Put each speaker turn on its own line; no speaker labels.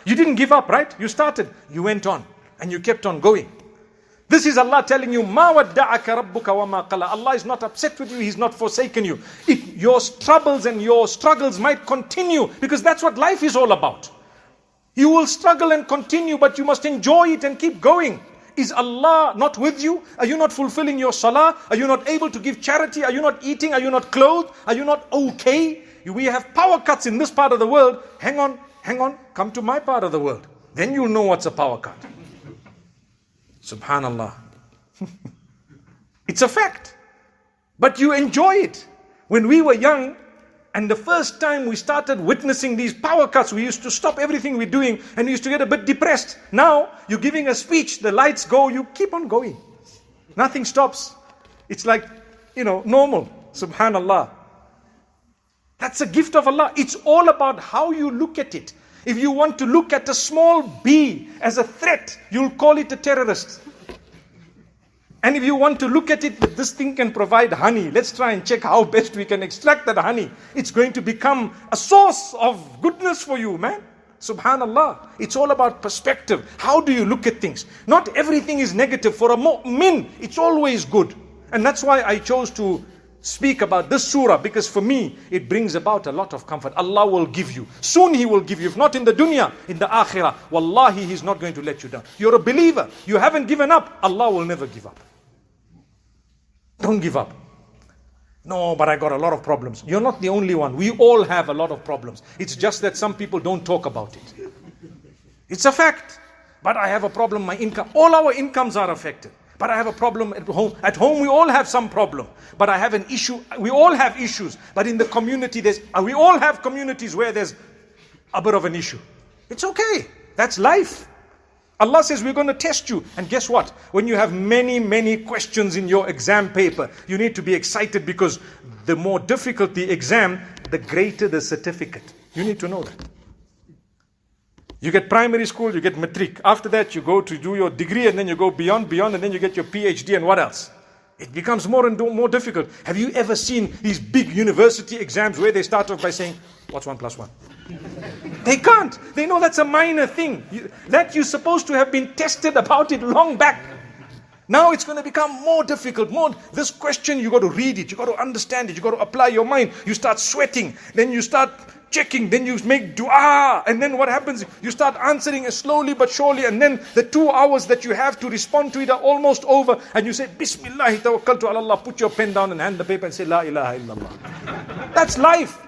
You didn't give up, right? You started, you went on, and you kept on going. This is Allah telling you, مَا وَدَّعَكَ رَبُّكَ وَمَا قَلَى. Allah is not upset with you, He's not forsaken you. Your troubles and your struggles might continue, because that's what life is all about. You will struggle and continue, but you must enjoy it and keep going. Is Allah not with you? Are you not fulfilling your salah? Are you not able to give charity? Are you not eating? Are you not clothed? Are you not okay? We have power cuts in this part of the world. Hang on, come to my part of the world. Then you'll know what's a power cut. Subhanallah. It's a fact. But you enjoy it. When we were young, and the first time we started witnessing these power cuts, we used to stop everything we're doing and we used to get a bit depressed. Now, you're giving a speech, the lights go, you keep on going. Nothing stops. It's like, normal. Subhanallah. That's a gift of Allah. It's all about how you look at it. If you want to look at a small bee as a threat, you'll call it a terrorist. And if you want to look at it, that this thing can provide honey, let's try and check how best we can extract that honey. It's going to become a source of goodness for you, man. Subhanallah. It's all about perspective. How do you look at things? Not everything is negative. For a mu'min, it's always good. And that's why I chose to speak about this surah, because for me, it brings about a lot of comfort. Allah will give you. Soon He will give you. If not in the dunya, in the akhirah. Wallahi, He's not going to let you down. You're a believer. You haven't given up. Allah will never give up. Don't give up. No, but I got a lot of problems. You're not the only one. We all have a lot of problems. It's just that some people don't talk about it. It's a fact. But I have a problem, my income. All our incomes are affected. But I have a problem at home. At home, we all have some problem. But I have an issue. We all have issues. But in the community, we all have communities where there's a bit of an issue. It's okay. That's life. Allah says we're going to test you. And guess what? When you have many, many questions in your exam paper, you need to be excited, because the more difficult the exam, the greater the certificate. You need to know that. You get primary school, you get matric. After that, you go to do your degree, and then you go beyond, and then you get your PhD, and what else? It becomes more and more difficult. Have you ever seen these big university exams where they start off by saying, what's 1 + 1? They can't. They know that's a minor thing. That you're supposed to have been tested about it long back. Now it's going to become more difficult. This question, you got to read it. You got to understand it. You got to apply your mind. You start sweating. Then you start checking. Then you make dua. And then what happens? You start answering it slowly but surely. And then the 2 hours that you have to respond to it are almost over. And you say, Bismillah, tawakkaltu ala Allah. Put your pen down and hand the paper and say, La ilaha illallah. That's life.